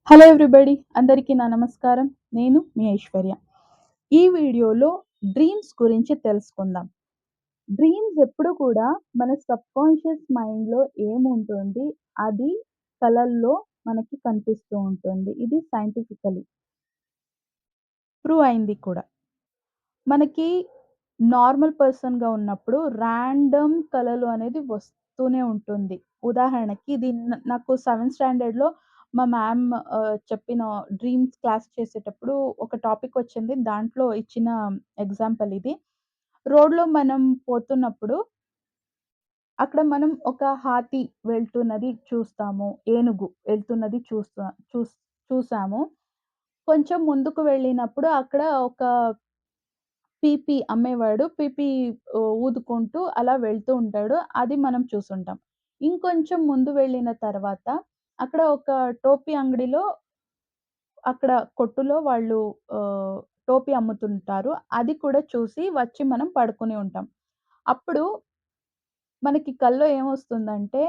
Hello everybody. అందరికీ నా నమస్కారం. నేను మీ ఐశ్వర్య. ఈ వీడియోలో డ్రీమ్స్ గురించి తెలుసుకుందాం. డ్రీమ్స్ ఎప్పుడు కూడా మన సబ్‌కాన్షియస్ మైండ్‌లో ఏముంటుంది, అది కలల్లో మనకి కనిపిస్తూ ఉంటుంది. ఇది సైంటిఫికల్లీ ప్రూవ్ అయింది కూడా. మనకి నార్మల్ పర్సన్‌గా ఉన్నప్పుడు రాండమ్ కలలు అనేది వస్తూనే ఉంటుంది. ఉదాహరణకి ఇది నాకు సెవెంత్ స్టాండర్డ్‌లో మా మ్యామ్ చెప్పిన డ్రీమ్స్ క్లాస్ చేసేటప్పుడు ఒక టాపిక్ వచ్చింది. దాంట్లో ఇచ్చిన ఎగ్జాంపుల్ ఇది. రోడ్‌లో మనం పోతున్నప్పుడు అక్కడ మనం ఒక హాతీ వెళ్తున్నది చూస్తాము. ఏనుగు వెళ్తున్నది చూసాము. కొంచెం ముందుకు వెళ్ళినప్పుడు అక్కడ ఒక పీపీ అమ్మేవాడు. పీపీ ఊదుకుంటూ అలా వెళ్తూ ఉంటాడు. అది మనం చూసుంటాం. ఇంకొంచెం ముందు వెళ్ళిన తర్వాత అక్కడ ఒక టోపీ అంగడిలో అక్కడ కొట్టులో వాళ్ళు ఆహ్, టోపీ అమ్ముతుంటారు. అది కూడా చూసి వచ్చి మనం పడుకొని ఉంటాం. అప్పుడు మనకి కల్లో ఏమొస్తుందంటే,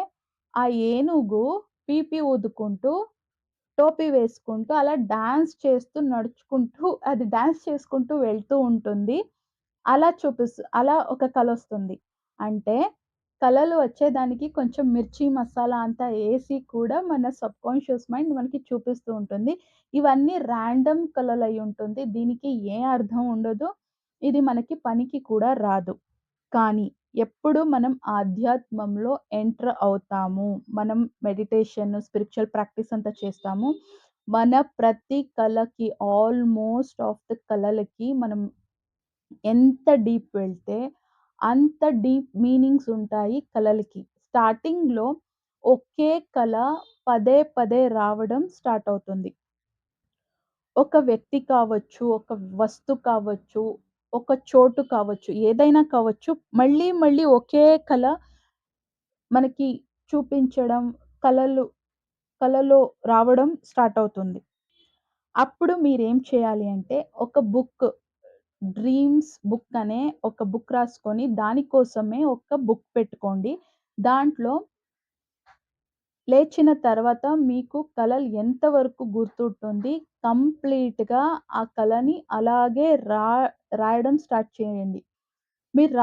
ఆ ఏనుగు పీపీ ఊదుకుంటూ, టోపీ వేసుకుంటూ, అలా డాన్స్ చేస్తూ, నడుచుకుంటూ అది డాన్స్ చేసుకుంటూ వెళ్తూ ఉంటుంది. అలా ఒక కలొస్తుంది. అంటే కలలు వచ్చేదానికి కొంచెం మిర్చి మసాలా అంతా ఏసి కూడా మన సబ్‌కాన్షియస్ మైండ్ మనకి చూపిస్తూ ఉంటుంది. ఇవన్నీ రాండమ్ కలలయ్యుంటుంది. దీనికి ఏ అర్థం ఉండదు. ఇది మనకి పనికి కూడా రాదు. కానీ ఎప్పుడు మనం ఆధ్యాత్మంలో ఎంటర్ అవుతాము. మనం మెడిటేషన్, స్పిరిచ్యువల్ ప్రాక్టీస్ అంతా చేస్తాము. మన ప్రతి కలకి ఆల్‌మోస్ట్ ఆఫ్ ద కలలకి మనం ఎంత డీప్ వెళ్తే అంత డీప్ మీనింగ్స్ ఉంటాయి కలలకి. స్టార్టింగ్‌లో ఒకే కల పదే పదే రావడం స్టార్ట్ అవుతుంది. ఒక వ్యక్తి కావచ్చు, ఒక కావచ్చు, ఒక చోటు కావచ్చు, ఏదైనా కావచ్చు. మళ్ళీ మళ్ళీ ఒకే కల మనకి చూపించడం, కలలు కలలో రావడం స్టార్ట్ అవుతుంది. అప్పుడు మీరేం చేయాలి అంటే, ఒక డ్రీమ్స్ బుక్ అనే ఒక బుక్ రాసుకొని, దాని కోసమే ఒక బుక్ పెట్టుకోండి. దాంట్లో లేచిన తర్వాత మీకు కలలు ఎంత వరకు గుర్తుంటుంది, కంప్లీట్‌గా ఆ కలని అలాగే రాయడం స్టార్ట్ చేయండి. మీరు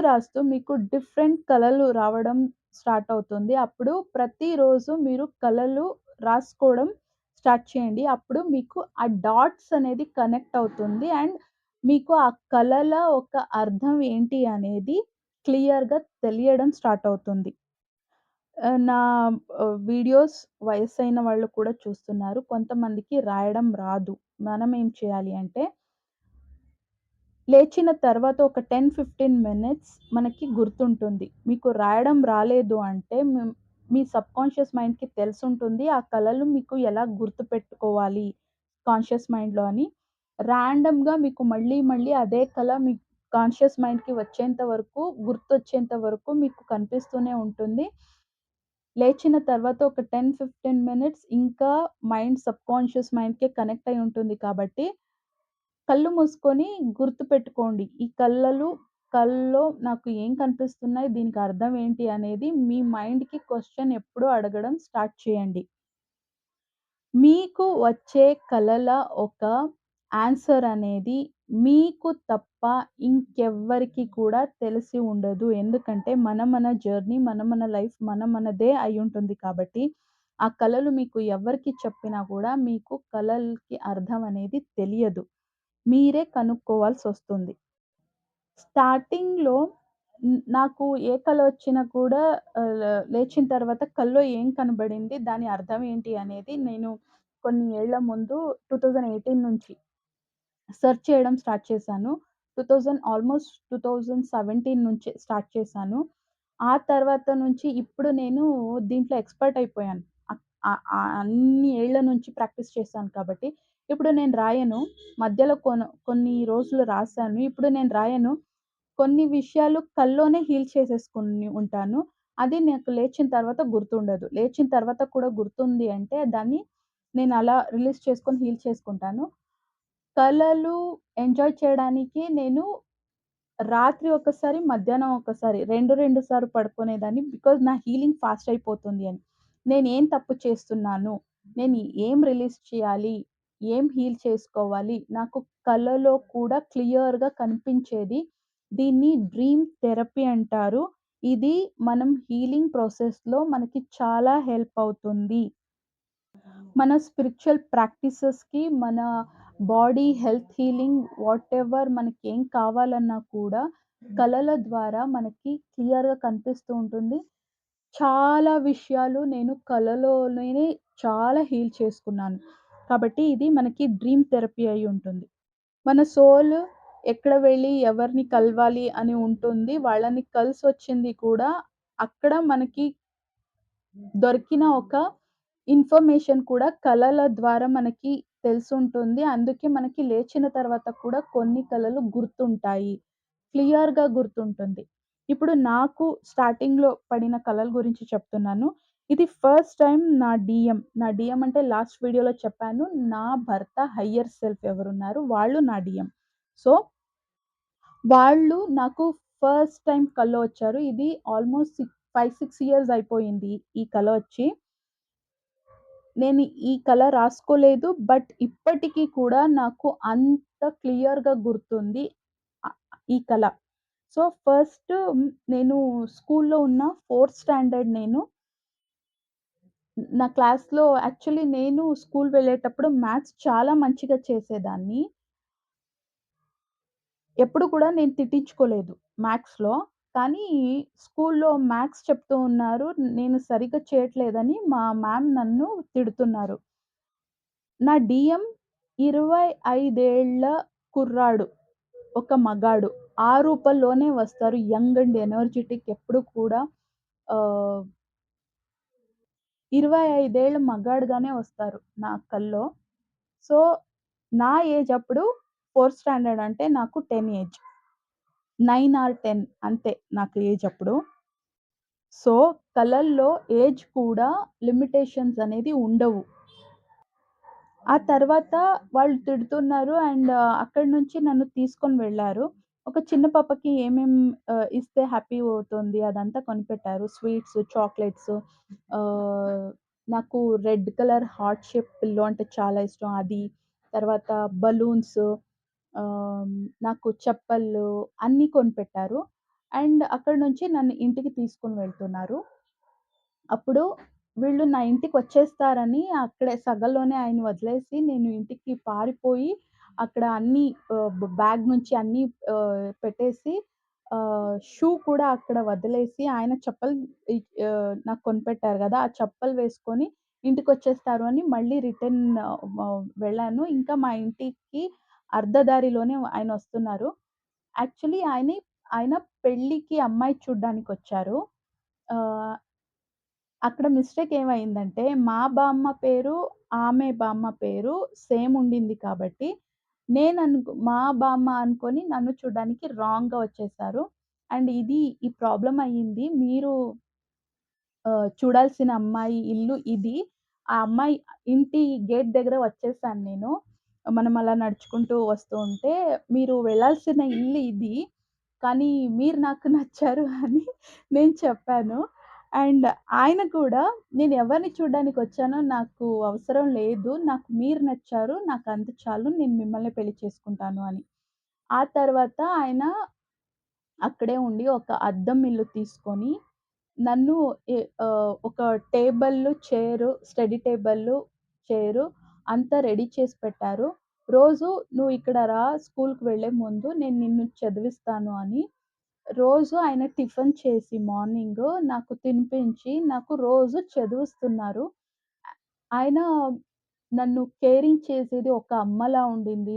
రాస్తూ మీకు డిఫరెంట్ కలలు రావడం స్టార్ట్ అవుతుంది. అప్పుడు ప్రతిరోజు మీరు కలలు రాసుకోవడం స్టార్ట్ చేయండి. అప్పుడు మీకు ఆ డాట్స్ అనేది కనెక్ట్ అవుతుంది. అండ్ మీకు ఆ కలల ఒక అర్థం ఏంటి అనేది క్లియర్‌గా తెలియడం స్టార్ట్ అవుతుంది. నా వీడియోస్ వయస్సైన వాళ్ళు కూడా చూస్తున్నారు. కొంతమందికి రాయడం రాదు. మనం ఏం చేయాలి అంటే లేచిన తర్వాత ఒక 10, 15 మినిట్స్ మనకి గుర్తుంటుంది. మీకు రాయడం రాలేదు అంటే మీ సబ్‌కాన్షియస్ మైండ్‌కి తెలిసుంటుంది. ఆ కలలు మీకు ఎలా గుర్తుపెట్టుకోవాలి కాన్షియస్ మైండ్‌లో అని. రాండమ్‌గా మీకు మళ్ళీ మళ్ళీ అదే కల మీ కాన్షియస్ మైండ్‌కి వచ్చేంత వరకు, గుర్తొచ్చేంత వరకు మీకు కనిపిస్తూనే ఉంటుంది. లేచిన తర్వాత ఒక 10, 15 మినిట్స్ ఇంకా సబ్‌కాన్షియస్ మైండ్‌కే కనెక్ట్ అయ్యి ఉంటుంది కాబట్టి కళ్ళు మూసుకొని గుర్తుపెట్టుకోండి. ఈ కల్లో నాకు ఏం కనిపిస్తున్నాయి? దీనికి అర్థం ఏంటి? అనేది మీ మైండ్‌కి క్వెషన్ ఎప్పుడు అడగడం స్టార్ట్ చేయండి. మీకు వచ్చే కలల ఒక ఆన్సర్ అనేది మీకు తప్ప ఇంకెవ్వరికీ కూడా తెలిసి ఉండదు. ఎందుకంటే మన జర్నీ, మన లైఫ్ మనదే అయ్యుంటుంది కాబట్టి, ఆ కలలు మీకు ఎవ్వరికి చెప్పినా కూడా మీకు కలలకి అర్థం అనేది తెలియదు. మీరే కనుక్కోవాల్సొస్తుంది. స్టార్టింగ్‌లో నాకు ఏ కలొచ్చినా కూడా లేచిన తర్వాత కల్లో ఏం కనబడింది, దాని అర్థం ఏంటి అనేది నేను కొన్ని ఏళ్ల ముందు 2018 నుంచి సెర్చ్ చేయడం స్టార్ట్ చేశాను. 2017 నుంచి స్టార్ట్ చేశాను. ఆ తర్వాత నుంచి ఇప్పుడు నేను దీంట్లో ఎక్స్‌పర్ట్ అయిపోయాను. అక్ ఆహ్, ఆహ్, అన్ని ఏళ్ల నుంచి ప్రాక్టీస్ చేశాను కాబట్టి, ఇప్పుడు నేను రాయను. మధ్యలో కొన్ని రోజులు రాసాను. ఇప్పుడు నేను రాయను. కొన్ని విషయాలు కల్లోనే హీల్ చేసేసుకొని ఉంటాను. అది నాకు లేచిన తర్వాత గుర్తుండదు. లేచిన తర్వాత కూడా గుర్తుంది అంటే దాన్ని నేను అలా రిలీజ్ చేసుకొని హీల్ చేసుకుంటాను. కలలు ఎంజాయ్ చేయడానికి నేను రాత్రి ఒకసారి, మధ్యాహ్నం ఒకసారి 2 సార్లు పడుకునేదాన్ని. బికాజ్ నా హీలింగ్ ఫాస్ట్ అయిపోతుంది అని. నేనేం తప్పు చేస్తున్నాను? నేను ఏం రిలీజ్ చేయాలి? ఏం హీల్ చేసుకోవాలి? నాకు కలలో కూడా క్లియర్‌గా కనిపించేది. దీన్ని డ్రీమ్ థెరపీ అంటారు. ఇది మనం హీలింగ్ ప్రాసెస్‌లో మనకి చాలా హెల్ప్ అవుతుంది. మన స్పిరిచ్యువల్ ప్రాక్టీసెస్‌కి, మన బాడీ హెల్త్ హీలింగ్ వాటెవర్ మనకేం కావాలన్నా కూడా కలల ద్వారా మనకి క్లియర్‌గా కనిపిస్తూ ఉంటుంది. చాలా విషయాలు నేను కలలోనే చాలా హీల్ చేసుకున్నాను. కాబట్టి ఇది మనకి డ్రీమ్ థెరపీ అయ్యుంటుంది. మన సోల్ ఎక్కడ వెళ్ళి ఎవరిని కలవాలి అని ఉంటుంది. వాళ్ళని కలిసొచ్చింది కూడా అక్కడ మనకి దొరికిన ఒక ఇన్ఫర్మేషన్ కూడా కలల ద్వారా మనకి తెలిసుంటుంది. అందుకే మనకి లేచిన తర్వాత కూడా కొన్ని కలలు గుర్తుంటాయి. క్లియర్‌గా గుర్తుంటుంది. ఇప్పుడు నాకు స్టార్టింగ్‌లో పడిన కలల గురించి చెప్తున్నాను. ఇది ఫస్ట్ టైమ్ నా డీఎం అంటే లాస్ట్ వీడియోలో చెప్పాను. నా భర్త హయ్యర్ సెల్ఫ్ ఎవరున్నారు వాళ్ళు నా డీఎం. సో, వాళ్ళు నాకు ఫస్ట్ టైమ్ కల్లో వచ్చారు. ఇది ఆల్‌మోస్ట్ 5, 6 ఇయర్స్ అయిపోయింది ఈ కల వచ్చి. నేను ఈ కల రాసుకోలేదు. బట్ ఇప్పటికి కూడా నాకు అంత క్లియర్‌గా గుర్తుంది. ఆహ్, ఈ కల. సో, ఫస్ట్ నేను స్కూల్‌లో ఉన్న ఫోర్త్ స్టాండర్డ్ నేను. నా క్లాస్‌లో యాక్చువల్లీ నేను స్కూల్ వెళ్ళేటప్పుడు మ్యాథ్స్ చాలా మంచిగా చేసేదాన్ని. ఎప్పుడు కూడా నేను తిట్టించుకోలేదు మ్యాథ్స్‌లో. కానీ స్కూల్‌లో మ్యాథ్స్ చెప్తూ ఉన్నారు. నేను సరిగ్గా చేయట్లేదని మా మ్యామ్ నన్ను తిడుతున్నారు. నా డీఎం 25 ఏళ్ల కుర్రాడు. ఒక మగాడు. ఆ రూపంలోనే వస్తారు. యంగ్ అండ్ ఎనర్జిటిక్ ఎప్పుడు కూడా ఆహ్, 25 ఏళ్ల మగాడుగానే వస్తారు నా కల్లో. సో, నా ఏజ్ అప్పుడు ఫోర్త్ స్టాండర్డ్ అంటే నాకు 10 ఏజ్. 9 ఆర్ 10 అంతే నాకు ఏజ్ అప్పుడు. సో, కలల్లో ఏజ్ కూడా లిమిటేషన్స్ అనేది ఉండవు. ఆ తర్వాత వాళ్ళు తిడుతున్నారు అండ్ అక్కడి నుంచి నన్ను తీసుకొని వెళ్లారు. ఒక చిన్న పాపకి ఇస్తే హ్యాపీ అవుతుంది అదంతా కొనిపెట్టారు. స్వీట్స్, చాక్లెట్స్ ఆహ్, నాకు red colour heart shape pillow అంటే చాలా ఇష్టం అది. తర్వాత బలూన్స్ ఆహ్, నాకు చెప్పళ్ళు అన్నీ కొనిపెట్టారు. అండ్ అక్కడి నుంచి నన్ను ఇంటికి తీసుకొని వెళ్తున్నారు. అప్పుడు వీళ్ళు నా ఇంటికొచ్చేస్తారని అక్కడే సగంలోనే ఆయన్ని వదిలేసి నేను ఇంటికి పారిపోయి అక్కడ అన్నీ బ్యాగ్ నుంచి అన్నీ పెట్టేసి షూ కూడా అక్కడ వదిలేసి ఆయన చెప్పలు ఇ నాకు కొనిపెట్టారు గదా! ఆ చెప్పలు వేసుకొని ఇంటికొచ్చేస్తారు అని మళ్ళీ రిటర్న్ వెళ్ళాను. ఇంకా మా ఇంటికి అర్ధ దారిలోనే ఆయనొస్తున్నారు. యాక్చువల్లీ ఆయన పెళ్ళికి అమ్మాయి చూడ్డానికొచ్చారు. ఆహ్ అక్కడ మిస్టేక్ ఏమైందంటే, మా బామ్మ పేరు, ఆమె బామ్మ పేరు సేమ్ ఉండింది కాబట్టి, మా బామ్మ అనుకోని నన్ను చూడ్డానికి రాంగ్‌గా వచ్చేసారు. అండ్ ఈ ప్రాబ్లమ్ అయ్యింది. మీరు చూడాల్సిన అమ్మాయి ఇల్లు ఇది. ఆ అమ్మాయి ఇంటి గేట్ దగ్గర వచ్చేసాను నేను. మనం అలా నడుచుకుంటూ వస్తూ ఉంటే, మీరు వెళ్ళాల్సిన ఇల్లు ఇది. కానీ మీరు నాకు నచ్చారు అని నేను చెప్పాను. అండ్ ఆయన కూడా నేను ఎవరిని చూడ్డానికొచ్చానో నాకు అవసరం లేదు. నాకు మీరు నచ్చారు. నాకంత చాలు. నేను మిమ్మల్నే పెళ్లి చేసుకుంటాను అని. ఆ తర్వాత ఆయన అక్కడే ఉండి ఒక అద్దం ఇల్లు తీసుకొని నన్ను ఒక స్టడీ టేబుల్లు, చైరు అంతా రెడీ చేసి పెట్టారు. రోజు "నువ్వు ఇక్కడ రా స్కూలుకి వెళ్ళే ముందు నేను నిన్ను చదివిస్తాను" అని రోజు ఆయన టిఫిన్ చేసి మార్నింగు నాకు తినిపించి నాకు రోజు చదివిస్తున్నారు. ఆయన నన్ను కేరింగ్ చేసేది ఒక అమ్మలా ఉండింది.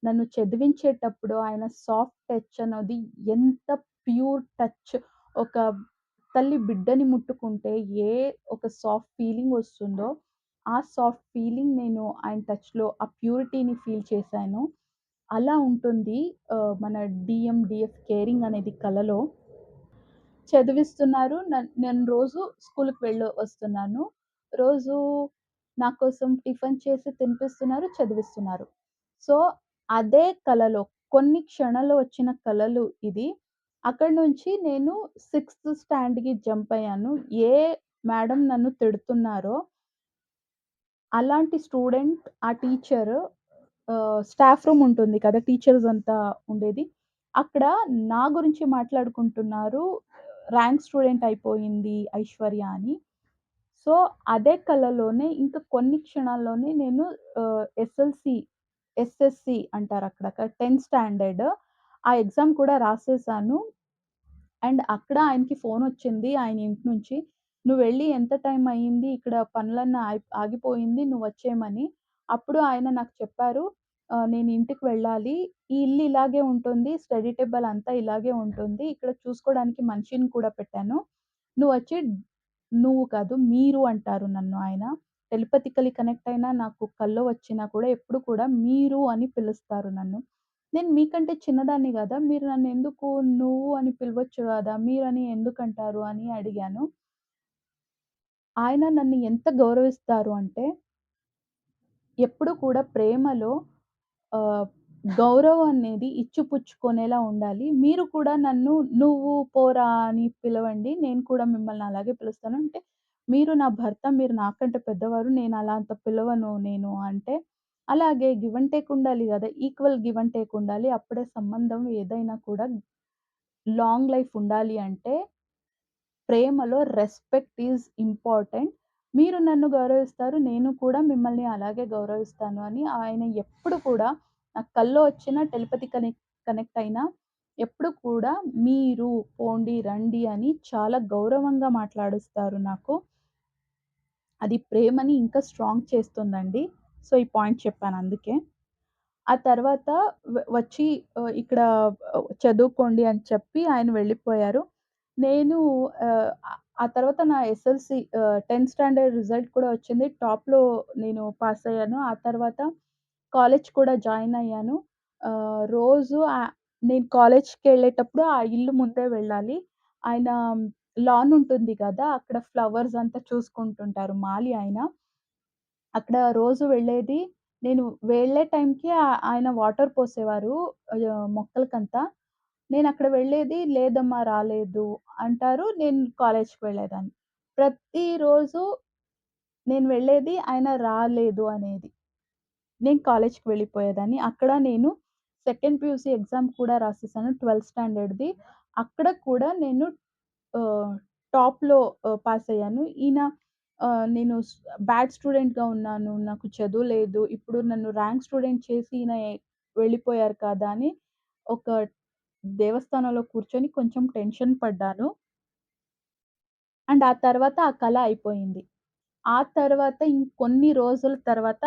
నన్ను చదివించేటప్పుడు ఆయన సాఫ్ట్ టచ్ అన్నది ఎంత ప్యూర్ టచ్ ఒక తల్లి బిడ్డని ముట్టుకుంటే ఏ ఒక సాఫ్ట్ ఫీలింగ్ వస్తుందో, ఆ సాఫ్ట్ ఫీలింగ్ నేను ఆయన టచ్‌లో ఆ ప్యూరిటీని ఫీల్ చేశాను. అలా ఉంటుంది మన డీఎఫ్ కేరింగ్ అనేది కలలో. చదివిస్తున్నారు. నేను రోజు స్కూలుకి వస్తున్నాను. రోజు నా కోసం టిఫిన్ చేసి తినిపిస్తున్నారు, చదివిస్తున్నారు. సో, అదే కలలో కొన్ని క్షణాల్లో వచ్చిన కలలు ఇది. అక్కడి నుంచి నేను సిక్స్త్ స్టాండ్‌కి జంప్ అయ్యాను. ఏ మేడం నన్ను తిడుతున్నారో అలాంటి స్టూడెంట్ ఆ టీచర్ స్టాఫ్ రూమ్ ఉంటుంది కదా! టీచర్స్ అంతా ఉండేది. అక్కడ నా గురించి మాట్లాడుకుంటున్నారు. ర్యాంక్ స్టూడెంట్ అయిపోయింది ఐశ్వర్య అని. సో, అదే కళలోనే ఇంకా కొన్ని క్షణాల్లోనే నేను ఎస్ఎస్‌సి అంటారక్కడ. 10థ్ స్టాండర్డ్ ఆ ఎగ్జామ్ కూడా రాసేసాను. అండ్ అక్కడ ఆయనకి ఫోనొచ్చింది ఆయన ఇంటి నుంచి. "నువ్వెళ్ళి ఎంత టైం అయింది? ఇక్కడ పనులన్నీ ఆగిపోయింది. నువ్వొచ్చేయమని." అప్పుడు ఆయన నాకు చెప్పారు, "నేను ఇంటికి వెళ్ళాలి. ఈ ఇల్లు ఇలాగే ఉంటుంది. స్టడీ టేబుల్ అంతా ఇలాగే ఉంటుంది. ఇక్కడ చూసుకోవడానికి మనిషిని కూడా పెట్టాను. నువ్వొచ్చి" నువ్వు కాదు మీరు అంటారు నన్ను ఆయన. టెలిపతికల్లీ కనెక్ట్ అయినా నాకు కల్లో వచ్చినా కూడా ఎప్పుడు కూడా మీరు అని పిలుస్తారు నన్ను. నేను మీకంటే చిన్నదాన్ని గదా! మీరు నన్నెందుకు నువ్వు అని పిలవచ్చు గదా! మీరని ఎందుకంటారు అని అడిగాను. ఆయన నన్ను ఎంత గౌరవిస్తారు అంటే, ఎప్పుడు కూడా ప్రేమలో ఆహ్, గౌరవం అనేది ఇచ్చిపుచ్చుకునేలా ఉండాలి. మీరు కూడా నన్ను నువ్వు, పోరా అని పిలవండి. నేను కూడా మిమ్మల్ని అలాగే పిలుస్తాను. అంటే, మీరు నా భర్త, మీరు నాకంటే పెద్దవారు. నేను అలా అంత పిలవను నేను అంటే, అలాగే గివ్ అండ్ టేక్ ఉండాలి గదా! ఈక్వల్ గివ్ అండ్ టేక్ ఉండాలి. అప్పుడే సంబంధం ఏదైనా కూడా లాంగ్ లైఫ్ ఉండాలి అంటే ప్రేమలో రెస్పెక్ట్ ఈజ్ ఇంపార్టెంట్. మీరు నన్ను గౌరవిస్తారు. నేను కూడా మిమ్మల్ని అలాగే గౌరవిస్తాను అని ఆయన ఎప్పుడు కూడా నా కల్లో వచ్చిన టెలిపతి కనెక్ట్ అయినా ఎప్పుడు కూడా మీరు, పోండి, రండి అని చాలా గౌరవంగా మాట్లాడిస్తారు నాకు. అది ప్రేమని ఇంకా స్ట్రాంగ్ చేస్తుందండి. సో, ఈ పాయింట్ చెప్పాను అందుకే. ఆ తర్వాత వచ్చి ఇక్కడ చదువుకోండి అని చెప్పి ఆయన వెళ్ళిపోయారు. నేను ఆ తర్వాత నా ఎస్ఎల్‌సి 10థ్ స్టాండర్డ్ రిజల్ట్ కూడా వచ్చింది. టాప్‌లో నేను పాస్ అయ్యాను. ఆ తర్వాత కాలేజ్ కూడా జాయిన్ అయ్యాను. రోజు నేను కాలేజ్‌కెళ్ళేటప్పుడు ఆ ఇల్లు ముందే వెళ్ళాలి. ఆయన లాన్ ఉంటుంది కదా! అక్కడ ఫ్లవర్స్ అంతా చూసుకుంటుంటారు మాలి ఆయన. అక్కడ రోజు వెళ్ళేది. నేను వెళ్ళే టైంకి ఆయన వాటర్ పోసేవారు మొక్కలకంతా. నేనక్కడ వెళ్ళేది, "లేదమ్మా రాలేదు" అంటారు. నేను కాలేజ్‌కి వెళ్ళేదాన్ని. ప్రతిరోజు నేను వెళ్ళేది, ఆయన రాలేదు అనేది. నేను కాలేజ్‌కి వెళ్ళిపోయేదాన్ని. అక్కడ నేను సెకండ్ పీయూసీ ఎగ్జామ్ కూడా రాసేసాను 12థ్ స్టాండర్డ్‌ది. అక్కడ కూడా నేను ఆహ్, టాప్‌లో పాసయ్యాను. ఈయన నేను బ్యాడ్ స్టూడెంట్‌గా ఉన్నాను. నాకు చదువు లేదు. ఇప్పుడు నన్ను ర్యాంక్ స్టూడెంట్ చేసి ఈయన వెళ్ళిపోయారు కదా! అని ఒక దేవస్థానంలో కూర్చొని కొంచెం టెన్షన్ పడ్డాను. అండ్ ఆ తర్వాత ఆ కల అయిపోయింది. ఆ తర్వాత ఇంకొన్ని రోజుల తర్వాత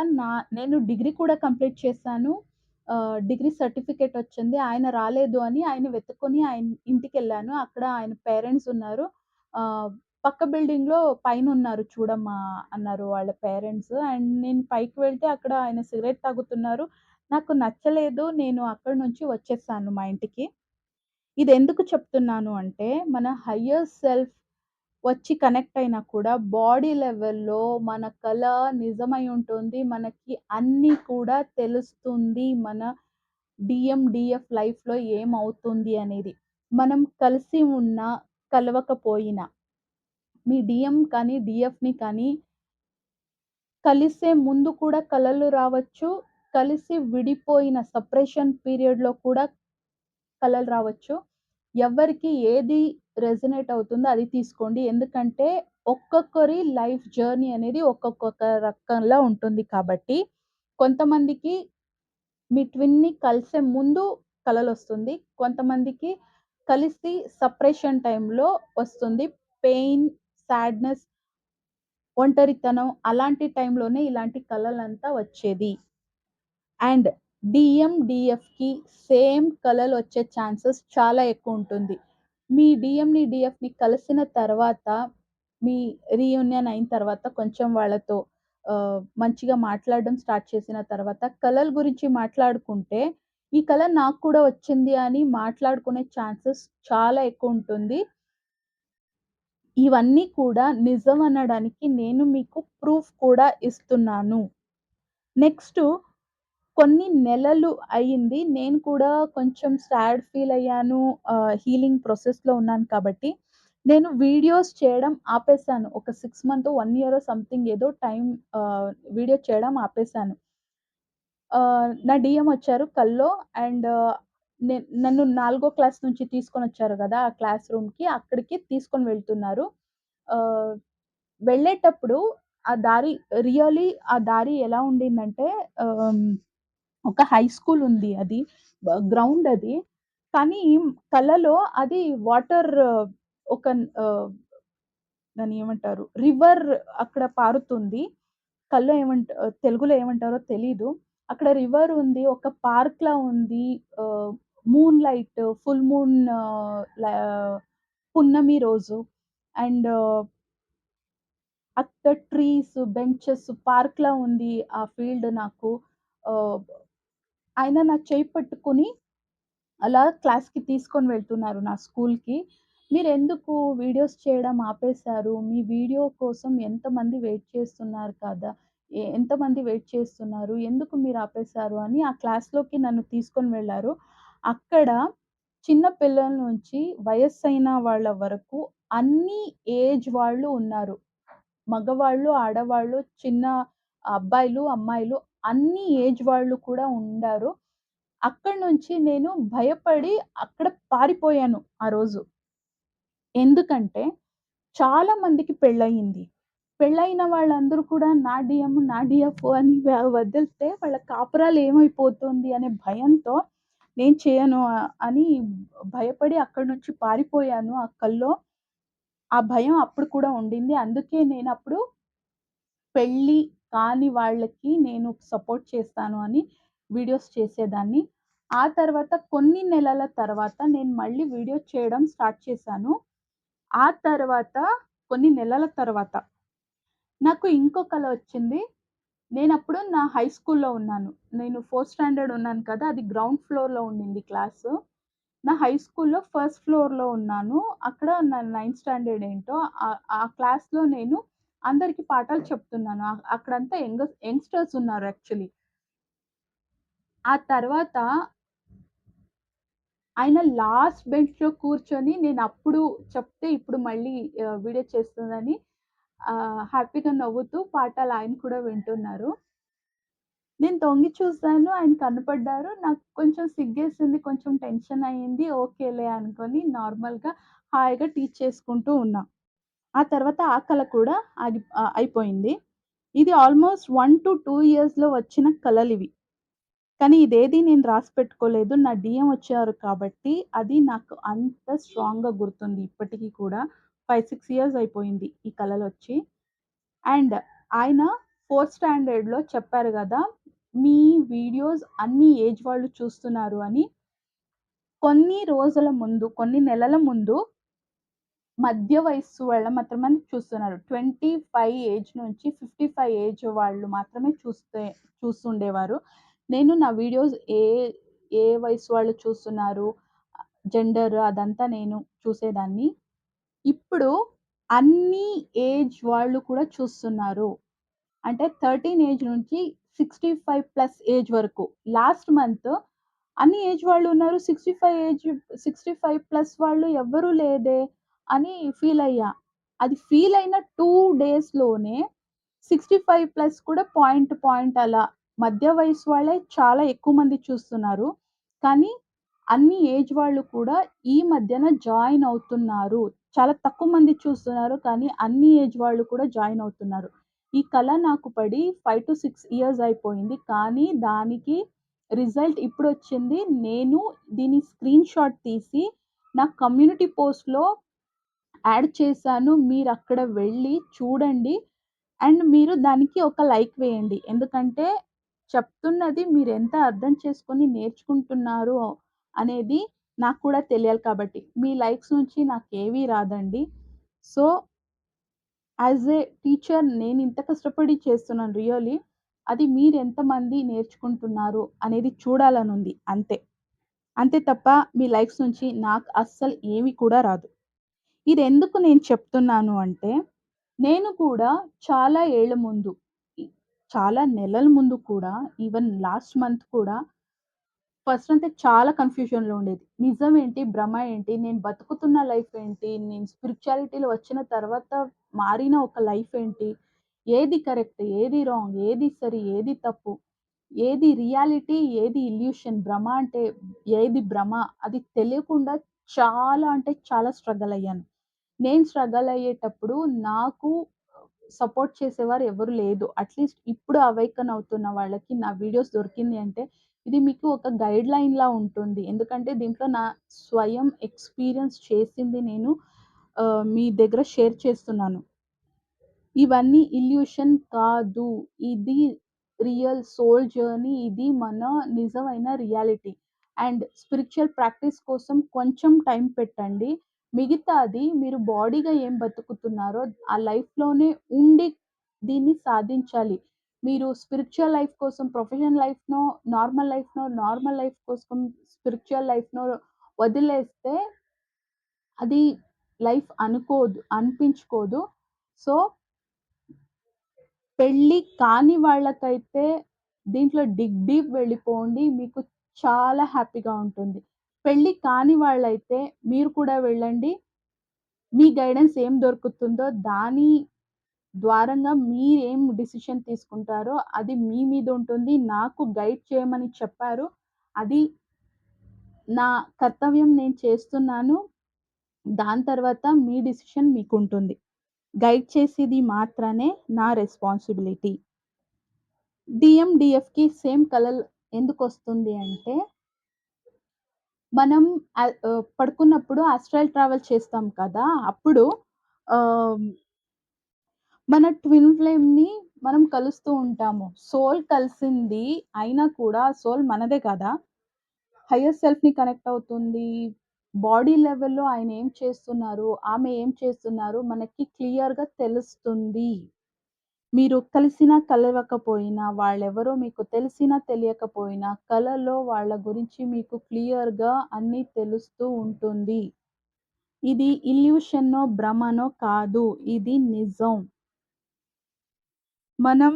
నేను డిగ్రీ కూడా కంప్లీట్ చేశాను. డిగ్రీ సర్టిఫికేట్ వచ్చింది. ఆయన రాలేదు అని ఆయన వెతుక్కొని ఆయన ఇంటికెళ్ళాను. అక్కడ ఆయన పేరెంట్స్ ఉన్నారు. ఆహ్, పక్క బిల్డింగ్‌లో పైనున్నారు చూడమ్మా అన్నారు వాళ్ళ పేరెంట్స్. అండ్ నేను పైకి వెళ్తే అక్కడ ఆయన సిగరెట్ తాగుతున్నారు. నాకు నచ్చలేదు. నేను అక్కడి నుంచి వచ్చేసాను మా ఇంటికి. ఇదెందుకు చెప్తున్నాను అంటే, మన హయ్యర్ సెల్ఫ్ వచ్చి కనెక్ట్ అయినా కూడా బాడీ లెవెల్‌లో మన కల నిజమై ఉంటుంది. మనకి అన్నీ కూడా తెలుస్తుంది. మన డీఎఫ్ లైఫ్‌లో ఏమవుతుంది అనేది. మనం కలిసి ఉన్నా, కలవకపోయినా మీ డీఎఫ్‌ని కానీ కలిసే ముందు కూడా కలలు రావచ్చు. కలిసి విడిపోయిన సెపరేషన్ పీరియడ్‌లో కూడా కలలు రావచ్చు. ఎవ్వరికి ఏది రెజొనేట్ అవుతుందో అది తీసుకోండి. ఎందుకంటే ఒక్కొక్కరి లైఫ్ జర్నీ అనేది ఒక్కొక్క రకంలా ఉంటుంది కాబట్టి, కొంతమందికి మీ ట్విన్‌ని కలిసే ముందు కలలొస్తుంది. కొంతమందికి కలిసి సెపరేషన్ టైమ్‌లో వస్తుంది. పెయిన్, సాడ్‌నెస్, ఒంటరితనం అలాంటి టైంలోనే ఇలాంటి కలలంతా వచ్చేది. అండ్ డీఎఫ్‌కి సేమ్ కలలొచ్చే ఛాన్సెస్ చాలా ఎక్కువుంటుంది. మీ డీఎఫ్‌ని కలిసిన తర్వాత, మీ రీయూనియన్ అయిన తర్వాత కొంచెం వాళ్ళతో మంచిగా మాట్లాడడం స్టార్ట్ చేసిన తర్వాత, కలల గురించి మాట్లాడుకుంటే, ఈ కల నాకు కూడా వచ్చింది అని మాట్లాడుకునే ఛాన్సెస్ చాలా ఎక్కువుంటుంది. ఇవన్నీ కూడా నిజమనడానికి నేను మీకు ప్రూఫ్ కూడా ఇస్తున్నాను. నెక్స్టు కొన్ని నెలలు అయింది. నేను కూడా కొంచెం సాడ్ ఫీల్ అయ్యాను. హీలింగ్ ప్రాసెస్‌లో ఉన్నాను కాబట్టి, నేను వీడియోస్ చేయడం ఆపేసాను. ఒక 6 మంతో, 1 ఇయరో సంథింగ్ ఏదో వీడియో చేయడం ఆపేసాను. నా డీఎం వచ్చారు కల్లో అండ్ నన్ను 4 క్లాస్ నుంచి తీసుకొనొచ్చారు గదా! ఆ క్లాస్ రూమ్‌కి అక్కడికి తీసుకొని వెళ్తున్నారు. ఆహ్, వెళ్ళేటప్పుడు ఆ దారి ఆ దారి ఎలా ఉండిందంటే ఆహ్, ఒక హై స్కూల్ ఉంది అది. గ్రౌండ్ అది. కానీ కలలో అది వాటర్ ఒక ఆహ్, దాన్ని ఏమంటారు? రివర్ అక్కడ పారుతుంది. తెలుగులో ఏమంటారో తెలీదు. అక్కడ రివర్ ఉంది. ఒక పార్క్‌లా ఉంది. మూన్ లైట్, ఫుల్ మూన్ లా పున్నమి రోజు. అండ్ అక్కడ ట్రీస్, బెంచెస్, పార్క్‌లా ఉంది ఆ ఫీల్డ్ నాకు. ఆహ్, ఆయన నా చెయ్యి పట్టుకొని అలా క్లాస్‌కి తీసుకొని వెళ్తున్నారు నా స్కూల్‌కి. "మీరెందుకు వీడియోస్ చేయడం ఆపేశారు? మీ వీడియో కోసం ఎంతమంది వెయిట్ చేస్తున్నారు కదా! ఎంతమంది వెయిట్ చేస్తున్నారు? ఎందుకు మీరు ఆపేశారు?" అని ఆ క్లాస్‌లోకి నన్ను తీసుకొని వెళ్లారు. అక్కడ చిన్న పిల్లల నుంచి వయస్సైన వాళ్ళ వరకు అన్ని ఏజ్ వాళ్ళు ఉన్నారు. మగవాళ్ళు, ఆడవాళ్ళు, చిన్న అబ్బాయిలు, అమ్మాయిలు అన్ని ఏజ్ వాళ్ళు కూడా ఉండారు. అక్కడి నుంచి నేను భయపడి అక్కడ పారిపోయాను ఆ రోజు. ఎందుకంటే చాలా మందికి పెళ్లయింది. పెళ్లయిన వాళ్ళందరూ కూడా నా డీఎం, నా డీఎఫ్ అని వదిలితే వాళ్ళ కాపురాలు ఏమైపోతుంది అనే భయంతో నేను చేయను అని భయపడి అక్కడి నుంచి పారిపోయాను ఆ కల్లో. ఆ భయం అప్పుడు కూడా ఉండింది. అందుకే నేనప్పుడు పెళ్లి కాని వాళ్ళకి నేను సపోర్ట్ చేస్తాను అని వీడియోస్ చేసేదాన్ని. ఆ తర్వాత కొన్ని నెలల తర్వాత నేను మళ్ళీ వీడియో చేయడం స్టార్ట్ చేశాను. ఆ తర్వాత కొన్ని నెలల తర్వాత నాకు ఇంకో కల వచ్చింది. నేనప్పుడు నా హై స్కూల్‌లో ఉన్నాను. నేను ఫోర్త్ స్టాండర్డ్ ఉన్నాను కదా! అది గ్రౌండ్ ఫ్లోర్‌లో ఉండింది క్లాసు. నా హై స్కూల్‌లో ఫస్ట్ ఫ్లోర్‌లో ఉన్నాను. అక్కడ నా నైన్త్ స్టాండర్డ్ ఏంటో ఆ క్లాస్‌లో నేను అందరికి పాఠాలు చెప్తున్నాను. అక్కడంతా యంగ్‌స్టర్స్ ఉన్నారు యాక్చువల్లీ. ఆ తర్వాత ఆయన లాస్ట్ బెంచ్‌లో కూర్చొని నేనప్పుడు చెప్తే ఇప్పుడు మళ్ళీ వీడియో చేస్తుందని హ్యాపీగా నవ్వుతూ పాఠాలు ఆయన కూడా వింటున్నారు. నేను తొంగి చూసాను. ఆయన కనపడ్డారు. నాకు కొంచెం సిగ్గేసింది. కొంచెం టెన్షన్ అయింది. ఓకేలే అనుకోని నార్మల్‌గా హాయిగా టీచ్ చేసుకుంటూ ఉన్నా. ఆ తర్వాత ఆ కల కూడా అయిపోయింది. ఇది ఆల్‌మోస్ట్ 1-2 ఇయర్స్‌లో వచ్చిన కలలివి. కానీ ఇదేది నేను రాసిపెట్టుకోలేదు. నా డీఎం వచ్చారు కాబట్టి అది నాకు అంత స్ట్రాంగ్‌గా గుర్తుంది ఇప్పటికి కూడా. 5, 6 ఇయర్స్ అయిపోయింది ఈ కలలొచ్చి. అండ్ ఆయన ఫోర్త్ స్టాండర్డ్‌లో చెప్పారు గదా! మీ వీడియోస్ అన్ని ఏజ్ వాళ్ళు చూస్తున్నారు అని. కొన్ని రోజుల ముందు, కొన్ని నెలల ముందు మధ్య వయస్సు వాళ్ళ మాత్రమే చూస్తున్నారు. 25 ఏజ్ నుంచి 55 ఏజ్ వాళ్ళు మాత్రమే చూస్తుండేవారు. నేను నా వీడియోస్ ఏ వయస్సు వాళ్ళు చూస్తున్నారు, జెండర్ అదంతా నేను చూసేదాన్ని. ఇప్పుడు అన్ని ఏజ్ వాళ్ళు కూడా చూస్తున్నారు. అంటే 13 ఏజ్ నుంచి 65 ప్లస్ ఏజ్ వరకు. లాస్ట్ మంత్ అన్ని ఏజ్ వాళ్ళు ఉన్నారు. 65 ప్లస్ వాళ్ళు ఎవ్వరు లేదే అని ఫీల్ అయ్యా. అది ఫీల్ అయిన 2 డేస్‌లోనే 65 ప్లస్ కూడా పాయింట్ అలా మధ్య వయస్సు వాళ్ళే చాలా ఎక్కువ మంది చూస్తున్నారు. కానీ అన్ని ఏజ్ వాళ్ళు కూడా ఈ మధ్యన జాయిన్ అవుతున్నారు. చాలా తక్కువ మంది చూస్తున్నారు. కానీ అన్ని ఏజ్ వాళ్ళు కూడా జాయిన్ అవుతున్నారు. ఈ కల నాకు పడి 5-6 ఇయర్స్ అయిపోయింది. కానీ దానికి రిజల్ట్ ఇప్పుడొచ్చింది. నేను దీని స్క్రీన్ షాట్ తీసి నా కమ్యూనిటీ పోస్ట్‌లో యాడ్ చేశాను. మీరక్కడ వెళ్లి చూడండి. అండ్ మీరు దానికి ఒక లైక్ వేయండి. ఎందుకంటే చెప్తున్నది మీరెంత అర్థం చేసుకొని నేర్చుకుంటున్నారు అనేది నాకు కూడా తెలియాలి కాబట్టి. మీ లైక్స్ నుంచి నాకేవి రాదండి. సో యాస్ ఎ టీచర్ నేనింత కష్టపడి చేస్తున్నాను రియల్లీ. అది మీరెంతమంది నేర్చుకుంటున్నారు అనేది చూడాలనుంది అంతే. అంతే తప్ప మీ లైక్స్ నుంచి నాకు అస్సలు ఏమి కూడా రాదు. ఇదెందుకు నేను చెప్తున్నాను అంటే, నేను కూడా చాలా ఏళ్ల ముందు, ఇ చాలా నెలల ముందు కూడా ఈవెన్ లాస్ట్ మంత్ కూడా ఫస్ట్ అంటే చాలా కన్‌ఫ్యూజన్‌లో ఉండేది. నిజమేంటి? భ్రమ ఏంటి? నేను బతుకుతున్న లైఫ్ ఏంటి? నేను స్పిరిచువాలిటీలో వచ్చిన తర్వాత మారిన ఒక లైఫ్ ఏంటి? ఏది కరెక్ట్? ఏది రాంగ్? ఏది సరి? ఏది తప్పు? ఏది రియాలిటీ? ఏది ఇల్యూషన్? భ్రమ అంటే ఏది భ్రమ? అది తెలియకుండా చాలా అంటే చాలా స్ట్రగల్ అయ్యాను. నేను స్ట్రగల్ అయ్యేటప్పుడు నాకు సపోర్ట్ చేసేవారు ఎవరు లేదు. అట్‌లీస్ట్ ఇప్పుడు అవేకన్ అవుతున్న వాళ్ళకి నా వీడియోస్ దొరికింది అంటే, ఇది మీకు ఒక గైడ్‌లైన్‌లా ఉంటుంది. ఎందుకంటే దీంట్లో నా స్వయం ఎక్స్‌పీరియన్స్ చేసింది నేను మీ దగ్గర షేర్ చేస్తున్నాను. ఇవన్నీ ఇల్యూషన్ కాదు. ఇది రియల్ సోల్ జర్నీ. ఇది మన నిజమైన రియాలిటీ. అండ్ స్పిరిచ్యువల్ ప్రాక్టీస్ కోసం కొంచెం టైం పెట్టండి. మిగతాది మీరు బాడీగా ఏం బతుకుతున్నారో ఆ లైఫ్‌లోనే ఉండి దీన్ని సాధించాలి. మీరు స్పిరిచ్యువల్ లైఫ్ కోసం నార్మల్ లైఫ్ కోసం స్పిరిచ్యువల్ లైఫ్‌నో వదిలేస్తే అది లైఫ్ అనిపించుకోదు. సో పెళ్లి కాని వాళ్ళకైతే దీంట్లో డీప్ వెళ్ళిపోండి. మీకు చాలా హ్యాపీగా ఉంటుంది. పెళ్లి కాని వాళ్ళైతే మీరు కూడా వెళ్ళండి. మీ గైడెన్స్ ఏం దొరుకుతుందో దాని ద్వారంగా మీరేం డెసిషన్ తీసుకుంటారో అది మీ మీద ఉంటుంది. నాకు గైడ్ చేయమని చెప్పారు. అది నా కర్తవ్యం నేను చేస్తున్నాను. దాని తర్వాత మీ డెసిషన్ మీకుంటుంది. గైడ్ చేసేది మాత్రమే నా రెస్పాన్సిబిలిటీ. డీఎఫ్‌కి సేమ్ కలలు ఎందుకొస్తుంది అంటే, మనం పడుకున్నప్పుడు ఆస్ట్రల్ ట్రావెల్ చేస్తాం కదా! అప్పుడు ఆహ్, మన ట్విన్ ఫ్లేమ్‌ని మనం కలుస్తూ ఉంటాము. సోల్ కలిసింది అయినా కూడా సోల్ మనదే కదా! హయ్యర్ సెల్ఫ్‌ని కనెక్ట్ అవుతుంది. బాడీ లెవెల్‌లో ఆయన ఏం చేస్తున్నారు, ఆమె ఏం చేస్తున్నారు మనకి క్లియర్‌గా తెలుస్తుంది. మీరు కలిసినా, కలవకపోయినా, వాళ్ళెవరో మీకు తెలిసినా, తెలియకపోయినా, కలలో వాళ్ళ గురించి మీకు క్లియర్‌గా అన్నీ తెలుస్తూ ఉంటుంది. ఇది ఇల్యూషనో, భ్రమనో కాదు. ఇది నిజం. మనం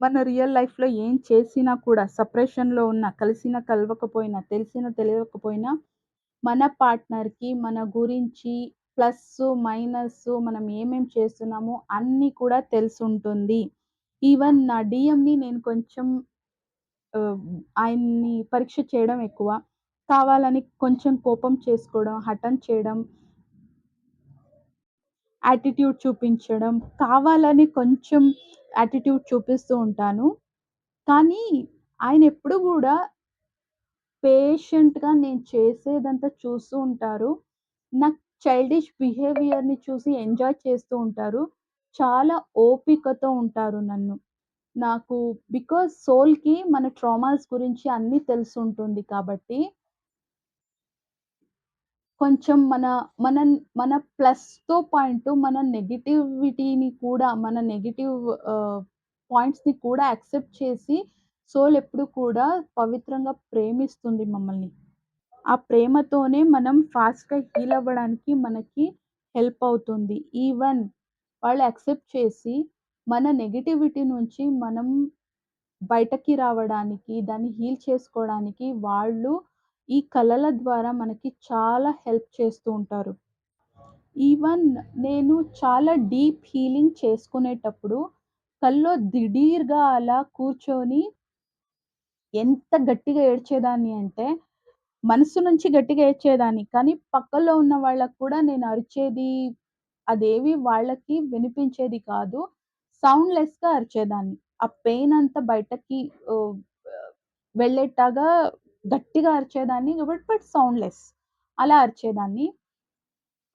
మన రియల్ లైఫ్‌లో ఏం చేసినా కూడా సెపరేషన్‌లో ఉన్నా, కలిసినా, కలవకపోయినా, తెలిసినా, తెలియకపోయినా, మన పార్ట్నర్‌కి మన గురించి ప్లస్సు, మైనస్సు మనం ఏమేం చేస్తున్నామో అన్నీ కూడా తెలిసుంటుంది. ఈవెన్ నా డీఎంని నేను కొంచెం ఆహ్, ఆయన్ని పరీక్ష చేయడం ఎక్కువ. కావాలని కొంచెం కోపం చేసుకోవడం, హఠం చేయడం, యాటిట్యూడ్ చూపించడం, కావాలని కొంచెం యాటిట్యూడ్ చూపిస్తూ ఉంటాను. కానీ ఆయనెప్పుడు గూడా పేషెంట్‌గా నేను చేసేదంతా చూస్తూ ఉంటారు. నా చైల్డిష్ బిహేవియర్‌ని చూసి ఎంజాయ్ చేస్తూ ఉంటారు. చాలా ఓపికతో ఉంటారు నన్ను. నాకు బికాజ్ సోల్‌కి మన ట్రామాస్ గురించి అన్నీ తెలిసుంటుంది కాబట్టి, కొంచెం మన మన ప్లస్‌తో పాయింటు మన నెగటివిటీని కూడా మన నెగెటివ్ పాయింట్స్‌ని కూడా యాక్సెప్ట్ చేసి సోల్ ఎప్పుడు కూడా పవిత్రంగా ప్రేమిస్తుంది మమ్మల్ని. ఆ ప్రేమతోనే మనం ఫాస్ట్‌గా హీల్ అవ్వడానికి మనకి హెల్ప్ అవుతుంది. ఈవెన్ వాళ్ళు యాక్సెప్ట్ చేసి మన నెగటివిటీ నుంచి మనం బయటకి రావడానికి, దాన్ని హీల్ చేసుకోవడానికి వాళ్ళు ఈ కళల ద్వారా మనకి చాలా హెల్ప్ చేస్తూ ఉంటారు. ఈవెన్ నేను చాలా డీప్ హీలింగ్ చేసుకునేటప్పుడు కల్లో దిడీర్‌గా అలా కూర్చొని ఎంత గట్టిగా ఏడ్చేదాన్ని అంటే, మనసు నుంచి గట్టిగా ఏడ్చేదాన్ని. కానీ పక్కలో ఉన్న వాళ్ళకి కూడా నేను అరిచేది అదేవి వాళ్ళకి వినిపించేది కాదు. సౌండ్‌లెస్‌గా అరిచేదాన్ని. ఆ పెయిన్ అంతా బయటకి ఆహ్, వెళ్ళేట్టాగా గట్టిగా అరిచేదాన్ని. But soundless. అలా అరిచేదాన్ని.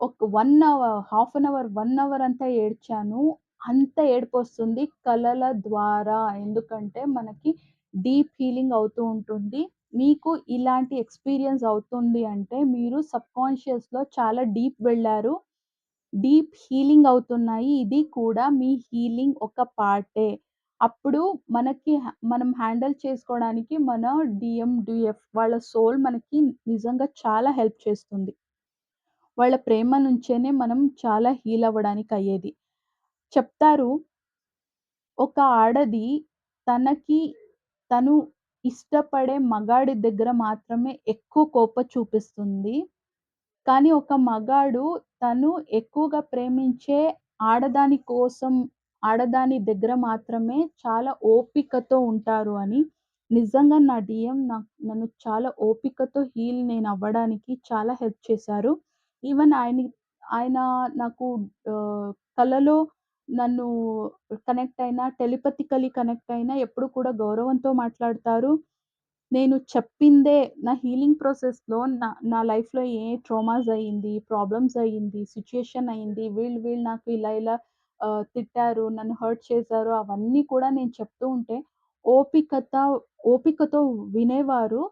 ఒక 1 hour, half an hour, 1 hour అంతా ఏడ్చాను. అంత ఏడుపొస్తుంది కళల ద్వారా. ఎందుకంటే మనకి డీప్ హీలింగ్ అవుతూ ఉంటుంది. మీకు ఇలాంటి ఎక్స్‌పీరియన్స్ అవుతుంది అంటే మీరు సబ్‌కాన్షియస్‌లో చాలా డీప్ వెళ్లారు. డీప్ హీలింగ్ అవుతున్నాయి. ఇది కూడా మీ హీలింగ్ ఒక పార్టే. అప్పుడు మనం హ్యాండిల్ చేసుకోవడానికి మన డీఎఫ్ వాళ్ళ సోల్ మనకి నిజంగా చాలా హెల్ప్ చేస్తుంది. వాళ్ళ ప్రేమ నుంచేనే మనం చాలా హీల్ అవ్వడానికయ్యేది. చెప్తారు ఒక ఆడది తనకి తను ఇష్టపడే మగాడి దగ్గర మాత్రమే ఎక్కువ కోపం చూపిస్తుంది. కానీ ఒక మగాడు తను ఎక్కువగా ప్రేమించే ఆడదాని కోసం, ఆడదాని దగ్గర మాత్రమే చాలా ఓపికతో ఉంటారు అని నిజంగా నా డీఎం నన్ను చాలా ఓపికతో నేనవ్వడానికి చాలా హెల్ప్ చేశారు. ఈవెన్ ఆయన నాకు కలలో నన్ను కనెక్ట్ అయినా, టెలిపతికల్లీ కనెక్ట్ అయినా ఎప్పుడు కూడా గౌరవంతో మాట్లాడతారు. నేను చెప్పిందే నా హీలింగ్ ప్రాసెస్‌లో నా లైఫ్‌లో ఏ ట్రామాస్ అయింది, ప్రాబ్లమ్స్ అయింది, సిట్యుయేషన్ అయింది. వీళ్ళు వీళ్ళు నాకు ఇలా ఇలా తిట్టారు, నన్ను హర్ట్ చేశారు. అవన్నీ కూడా నేను చెప్తూ ఉంటే ఓపికత ఓపికతో వినేవారు.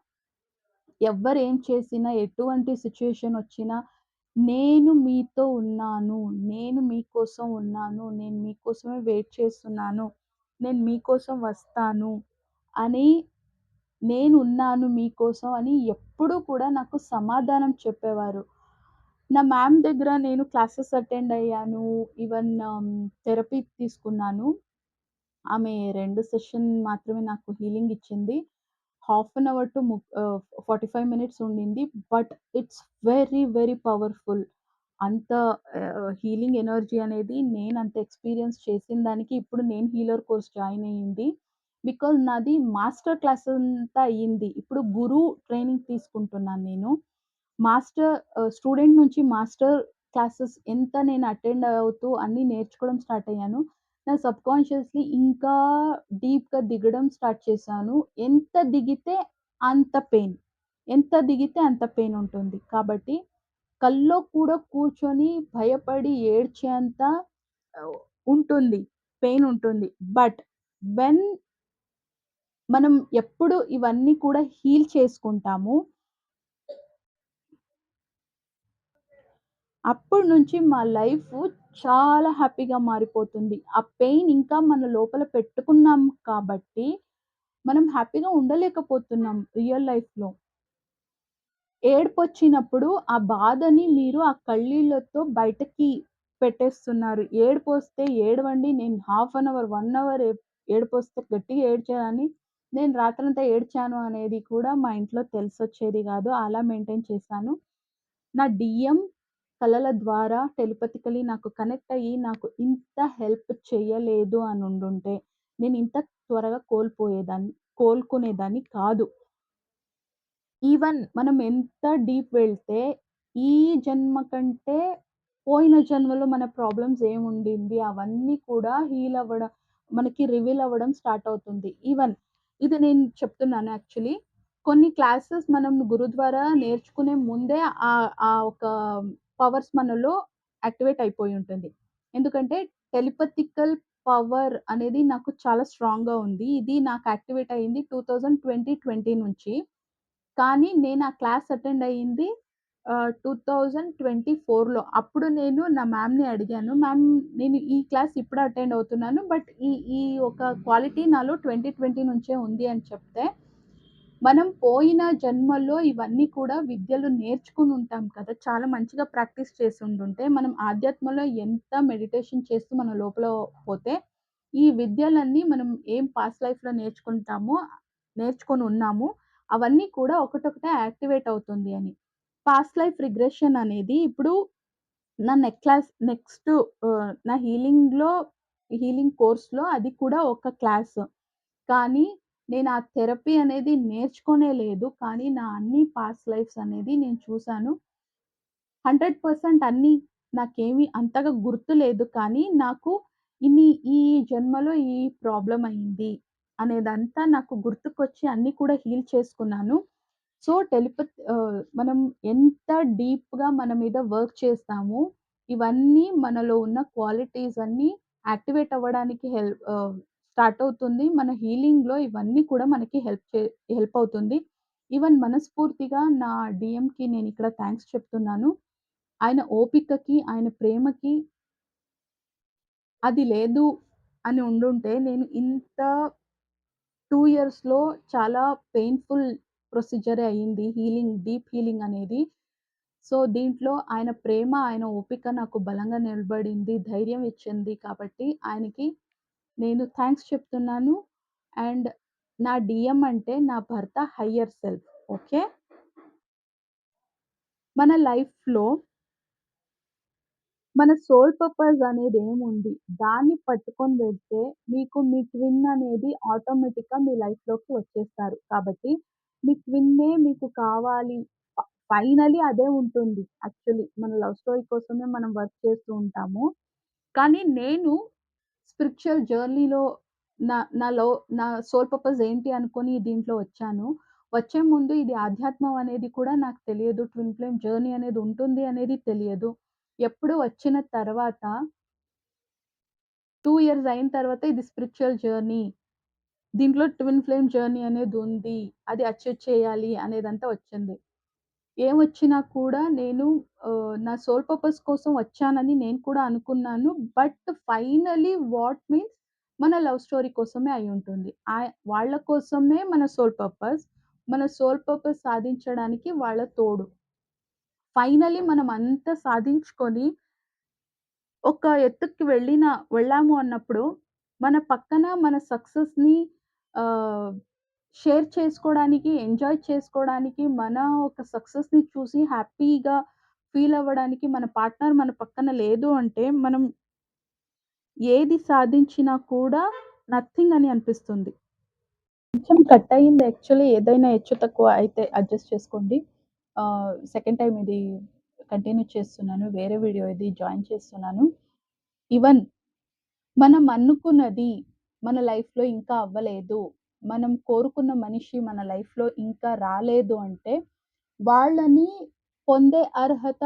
ఎవ్వరేం చేసినా, ఎటువంటి సిట్యుయేషన్ వచ్చినా, నేను మీతో ఉన్నాను. నేను మీకోసం ఉన్నాను. నేను మీకోసమే వెయిట్ చేస్తున్నాను. నేను మీకోసం వస్తాను అని నేనున్నాను మీకోసం అని ఎప్పుడూ కూడా నాకు సమాధానం చెప్పేవారు. నా మ్యామ్ దగ్గర నేను క్లాసెస్ అటెండ్ అయ్యాను. ఈవెన్ థెరపీ తీసుకున్నాను. ఆమె 2 సెషన్ మాత్రమే నాకు హీలింగ్ ఇచ్చింది. Half an hour to 45 minutes ఉండింది. But it's very, very powerful. అంత హీలింగ్ ఎనర్జీ అనేది నేనంత ఎక్స్‌పీరియన్స్ చేసిన దానికి ఇప్పుడు నేను హీలర్ కోర్స్ జాయిన్ అయ్యింది. బికాజ్ నాది మాస్టర్ క్లాస్ అంతా అయింది. ఇప్పుడు గురు ట్రైనింగ్ తీసుకుంటున్నాను నేను. స్టూడెంట్ నుంచి మాస్టర్ క్లాసెస్ ఎంత నేను అటెండ్ అవుతూ అన్నీ నేర్చుకోవడం స్టార్ట్ అయ్యాను. నా సబ్‌కాన్షియస్‌లీ ఇంకా డీప్‌గా దిగడం స్టార్ట్ చేశాను. ఎంత దిగితే అంత పెయిన్. ఎంత దిగితే అంత పెయిన్ ఉంటుంది. కాబట్టి కల్లో కూడా కూర్చొని భయపడి ఏడ్చేంత ఆహ్, ఉంటుంది. పెయిన్ ఉంటుంది. బట్ వెన్ మనం ఎప్పుడు ఇవన్నీ కూడా హీల్ చేసుకుంటామో, అప్పటి నుంచి మా లైఫు చాలా హ్యాపీగా మారిపోతుంది. ఆ పెయిన్ ఇంకా మన లోపల పెట్టుకున్నాం కాబట్టి, మనం హ్యాపీగా ఉండలేకపోతున్నాం రియల్ లైఫ్‌లో. ఏడుపొచ్చినప్పుడు ఆ బాధని మీరు ఆ కళ్ళీళ్ళతో బయటకి పెట్టేస్తున్నారు. ఏడుపొస్తే ఏడవండి. నేను హాఫ్ అన్ అవర్, 1 అవర్ ఏడుపొస్తే గట్టిగా ఏడ్చేదాన్ని. నేను రాత్రంతా ఏడ్చాను అనేది కూడా మా ఇంట్లో తెలిసొచ్చేది గాదు. అలా మెయింటైన్ చేశాను. నా డీఎం కలల ద్వారా టెలిపతికల్లీ నాకు కనెక్ట్ అయ్యి, నాకు ఇంత హెల్ప్ చేయలేదు అనుండుంటే, నేను ఇంత త్వరగా కోలుకునేదాన్ని కాదు. ఈవెన్ మనం ఎంత డీప్ వెళ్తే, ఈ జన్మ కంటే పోయిన జన్మలో మన ప్రాబ్లమ్స్ ఏముండింది అవన్నీ కూడా హీల్ అవ్వడం మనకి రివీల్ అవ్వడం స్టార్ట్ అవుతుంది. ఈవెన్ ఇది నేను చెప్తున్నాను యాక్చువల్లీ. కొన్ని క్లాసెస్ మనం గురు ద్వారా నేర్చుకునే ముందే ఆ ఒక పవర్స్ మనలో యాక్టివేట్ అయిపోయి ఉంటుంది. ఎందుకంటే టెలిపతికల్ పవర్ అనేది నాకు చాలా స్ట్రాంగ్‌గా ఉంది. ఇది నాకు యాక్టివేట్ అయింది 2020 నుంచి. కానీ నేను ఆ క్లాస్ అటెండ్ అయ్యింది 2024లో. అప్పుడు నేను నా మ్యామ్‌ని అడిగాను. మ్యామ్ నేను ఈ క్లాస్ ఇప్పుడు అటెండ్ అవుతున్నాను. బట్ ఈ ఈ ఒక క్వాలిటీ నాలో 2020 నుంచే ఉంది అని చెప్తే, మనం పోయిన జన్మల్లో ఇవన్నీ కూడా విద్యలు నేర్చుకొని ఉంటాం కదా! చాలా మంచిగా ప్రాక్టీస్ చేసుండుంటే, మనం ఆధ్యాత్మలో ఎంత మెడిటేషన్ చేస్తూ మన లోపల పోతే, ఈ విద్యలన్నీ మనం ఏం పాస్ట్ లైఫ్‌లో నేర్చుకొని ఉన్నాము. అవన్నీ కూడా ఒకటొకటే యాక్టివేట్ అవుతుంది అని. పాస్ట్ లైఫ్ రిగ్రెషన్ అనేది ఇప్పుడు నా నెక్స్ట్ నా హీలింగ్ కోర్స్‌లో అది కూడా ఒక క్లాస్. కానీ నేను ఆ థెరపీ అనేది నేర్చుకోనే లేదు. కానీ నా అన్ని పాస్ట్ లైఫ్స్ అనేది నేను చూసాను. 100% అన్నీ నాకేమి అంతగా గుర్తులేదు. కానీ నాకు ఇన్ని ఈ జన్మలో ఈ ప్రాబ్లమ్ అయింది అనేదంతా నాకు గుర్తుకొచ్చి అన్నీ కూడా హీల్ చేసుకున్నాను. సో, మనం ఎంత డీప్‌గా మన మీద వర్క్ చేస్తామో, ఇవన్నీ మనలో ఉన్న క్వాలిటీస్ అన్నీ యాక్టివేట్ అవ్వడానికి స్టార్ట్ అవుతుంది. మన హీలింగ్‌లో ఇవన్నీ కూడా మనకి హెల్ప్ అవుతుంది. ఈవెన్ మనస్ఫూర్తిగా నా డీఎంకి నేనిక్కడ థాంక్స్ చెప్తున్నాను. ఆయన ఓపికకి, ఆయన ప్రేమకి అది లేదు అని ఉండుంటే నేను ఇంత 2 ఇయర్స్‌లో చాలా పెయిన్‌ఫుల్ ప్రొసీజరే అయింది. డీప్ హీలింగ్ అనేది. సో, దీంట్లో ఆయన ప్రేమ, ఆయన ఓపిక నాకు బలంగా నిలబడింది. ధైర్యం ఇచ్చింది కాబట్టి ఆయనకి నేను థాంక్స్ చెప్తున్నాను. అండ్ నా డీఎం అంటే నా భర్త హయ్యర్ సెల్ఫ్. ఓకే. మన లైఫ్‌లో మన సోల్ పర్పస్ అనేదేముంది? దాన్ని పట్టుకొని వెళ్తే మీకు మీ ట్విన్ అనేది ఆటోమేటిక్‌గా మీ లైఫ్‌లోకి వచ్చేస్తారు. కాబట్టి మీ ట్విన్నే మీకు కావాలి. ఫైనల్లీ అదే ఉంటుంది. యాక్చువల్లీ మన లవ్ స్టోరీ కోసమే మనం వర్క్ చేస్తూ ఉంటాము. కానీ నేను స్పిరిచ్యువల్ జర్నీలో నా నాలో నా సోల్ పర్పస్ ఏంటి అనుకోని దీంట్లో వచ్చాను. వచ్చే ముందు ఇది ఆధ్యాత్మం అనేది కూడా నాకు తెలియదు. ట్విన్ ఫ్లేమ్ జర్నీ అనేది ఉంటుంది అనేది తెలియదు. ఎప్పుడు వచ్చిన తర్వాత 2 ఇయర్స్ అయిన తర్వాత ఇది స్పిరిచ్యువల్ జర్నీ. దీంట్లో ట్విన్ ఫ్లేమ్ జర్నీ అనేదుంది. అది అచీవ్ చేయాలి అనేదంతా వచ్చింది. ఏమొచ్చినా కూడా నేను నా సోల్ పర్పస్ కోసం వచ్చానని నేను కూడా అనుకున్నాను. బట్ ఫైనల్లీ వాట్ మీన్స్ మన లవ్ స్టోరీ కోసమే అయ్యుంటుంది. వాళ్ళ కోసమే మన సోల్ పర్పస్. మన సోల్ పర్పస్ సాధించడానికి వాళ్ళ తోడు. ఫైనల్లీ మనం అంతా సాధించుకొని ఒక ఎత్తుకి వెళ్ళాము అన్నప్పుడు, మన పక్కన మన సక్సెస్‌ని ఆహ్, షేర్ చేసుకోవడానికి, ఎంజాయ్ చేసుకోవడానికి, మన ఒక సక్సెస్‌ని చూసి హ్యాపీగా ఫీల్ అవ్వడానికి మన పార్ట్నర్ మన పక్కన లేదు అంటే, మనం ఏది సాధించినా కూడా నథింగ్ అని అనిపిస్తుంది. కొంచెం కట్ అయింది యాక్చువల్లీ ఏదైనా హెచ్చు తక్కువ అయితే అడ్జస్ట్ చేసుకోండి. సెకండ్ టైమ్ ఇది కంటిన్యూ చేస్తున్నాను. వేరే వీడియో ఇది జాయిన్ చేస్తున్నాను. ఈవెన్ మనం అనుకున్నది మన లైఫ్‌లో ఇంకా అవ్వలేదు. మనం కోరుకున్న మనిషి మన లైఫ్‌లో ఇంకా రాలేదు అంటే, వాళ్ళని పొందే అర్హత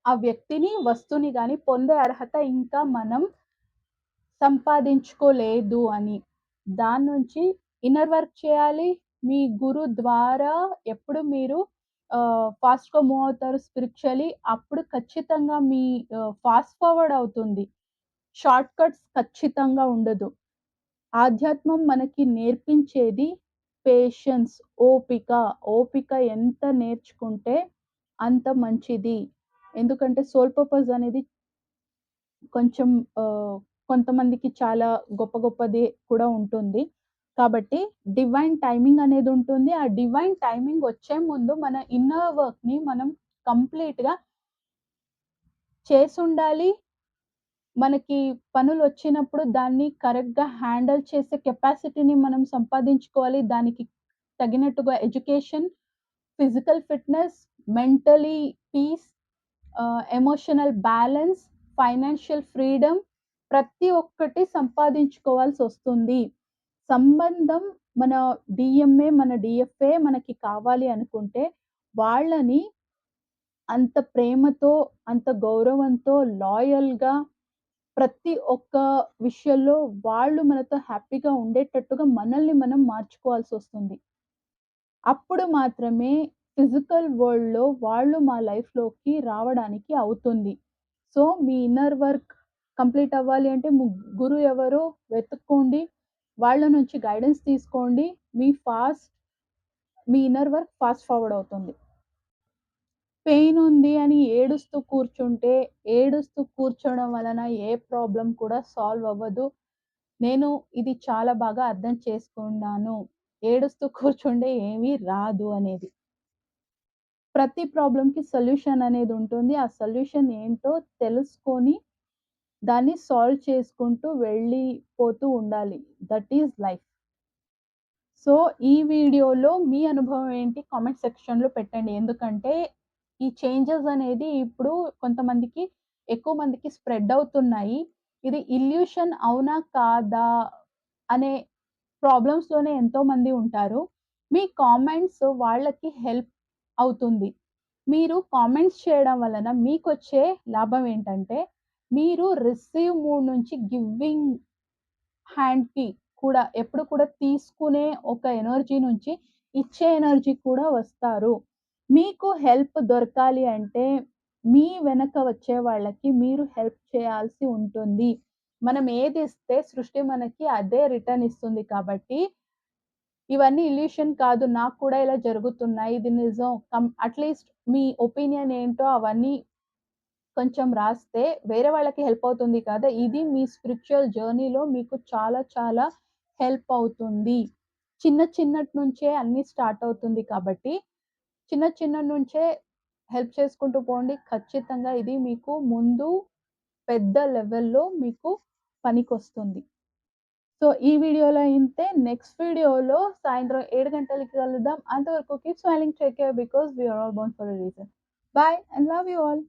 ఆ వ్యక్తిని, వస్తువుని గాని పొందే అర్హత ఇంకా మనం సంపాదించుకోలేదు అని. దాని నుంచి ఇన్నర్ వర్క్ చేయాలి. మీ గురు ద్వారా ఎప్పుడు మీరు ఫాస్ట్‌గా మూవ్ అవుతారు స్పిరిచ్యువల్లీ. అప్పుడు ఖచ్చితంగా మీ ఫాస్ట్ ఫార్వర్డ్ అవుతుంది. షార్ట్ కట్స్ ఖచ్చితంగా ఉండదు. ఆధ్యాత్మం మనకి నేర్పించేది పేషెన్స్, ఓపిక. ఓపిక ఎంత నేర్చుకుంటే అంత మంచిది. ఎందుకంటే సోల్ పర్పస్ అనేది కొంచెం ఆహ్, కొంతమందికి చాలా గొప్ప గొప్పది కూడా ఉంటుంది. కాబట్టి డివైన్ టైమింగ్ అనేదుంటుంది. ఆ డివైన్ టైమింగ్ వచ్చే ముందు మన ఇన్నర్ వర్క్‌ని మనం కంప్లీట్‌గా చేసుండాలి. మనకి పనులొచ్చినప్పుడు దాన్ని కరెక్ట్‌గా హ్యాండిల్ చేసే కెపాసిటీని మనం సంపాదించుకోవాలి. దానికి తగినట్టుగా education, physical fitness, mentally peace, emotional balance, financial freedom ప్రతి ఒక్కటి సంపాదించుకోవాల్సొస్తుంది. సంబంధం మన డీఎంఏ, మన డీఎఫ్ఏ మనకి కావాలి అనుకుంటే వాళ్ళని అంత ప్రేమతో, అంత గౌరవంతో, లాయల్‌గా ప్రతి ఒక్క విషయంలో వాళ్ళు మనతో హ్యాపీగా ఉండేటట్టుగా మనల్ని మనం మార్చుకోవాల్సొస్తుంది. అప్పుడు మాత్రమే ఫిజికల్ వరల్డ్‌లో వాళ్ళు మా లైఫ్‌లోకి రావడానికి అవుతుంది. సో, మీ ఇన్నర్ వర్క్ కంప్లీట్ అవ్వాలి అంటే ముగ్గురు ఎవరో వెతుక్కోండి. వాళ్ళ నుంచి గైడెన్స్ తీసుకోండి. మీ ఇన్నర్ వర్క్ ఫాస్ట్ ఫార్వర్డ్ అవుతుంది. పెయిన్ ఉంది అని ఏడుస్తూ కూర్చోవడం వలన ఏ ప్రాబ్లమ్ కూడా సాల్వ్ అవ్వదు. నేను ఇది చాలా బాగా అర్థం చేసుకున్నాను. ఏడుస్తూ కూర్చుంటే ఏమీ రాదు అనేది. ప్రతి ప్రాబ్లమ్‌కి సొల్యూషన్ అనేదుంటుంది. ఆ సొల్యూషన్ ఏంటో తెలుసుకొని, దాన్ని సాల్వ్ చేసుకుంటూ వెళ్ళిపోతూ ఉండాలి. That is life. సో, ఈ వీడియోలో మీ అనుభవం ఏంటి కామెంట్ సెక్షన్‌లో పెట్టండి. ఎందుకంటే, ఈ చేంజెస్ అనేది ఇప్పుడు కొంతమందికి ఎక్కువ మందికి స్ప్రెడ్ అవుతున్నాయి. ఇది ఇల్యూషన్ అవునా? కాదా? అనే ప్రాబ్లమ్స్‌లోనే ఎంతోమంది ఉంటారు. మీ కామెంట్స్ వాళ్ళకి హెల్ప్ అవుతుంది. మీరు కామెంట్స్ చేయడం వలన మీకొచ్చే లాభం ఏంటంటే, మీరు రిసీవ్ మోడ్ నుంచి గివింగ్ హ్యాండ్‌కి కూడా ఎప్పుడు కూడా తీసుకునే ఒక ఎనర్జీ నుంచి ఇచ్చే ఎనర్జీ కూడా వస్తారు. మీకు హెల్ప్ దొరకాలి అంటే మీ వెనక వచ్చే వాళ్ళకి మీరు హెల్ప్ చేయాల్సి ఉంటుంది. మనం ఏదిస్తే సృష్టి మనకి అదే రిటర్న్ ఇస్తుంది కాబట్టి ఇవన్నీ ఇల్యూషన్ కాదు. నాకు కూడా ఇలా జరుగుతున్నాయి. ఇది నిజం. అట్‌లీస్ట్ మీ ఒపీనియన్ ఏంటో అవన్నీ కొంచెం రాస్తే వేరే వాళ్ళకి హెల్ప్ అవుతుంది కదా! ఇది మీ స్పిరిచ్యువల్ జర్నీలో మీకు చాలా చాలా హెల్ప్ అవుతుంది. చిన్నటి నుంచే అన్నీ స్టార్ట్ అవుతుంది కాబట్టి, చిన్నటి నుంచే హెల్ప్ చేసుకుంటూ పోండి. ఖచ్చితంగా ఇది మీకు ముందు పెద్ద లెవెల్‌లో మీకు పనికొస్తుంది. సో, ఈ వీడియోలో ఇంతే. నెక్స్ట్ వీడియోలో సాయంత్రం 7 గంటలకి కలుద్దాం. అంతవరకు keep smiling, take care because we are all born for a reason. Bye and love you all.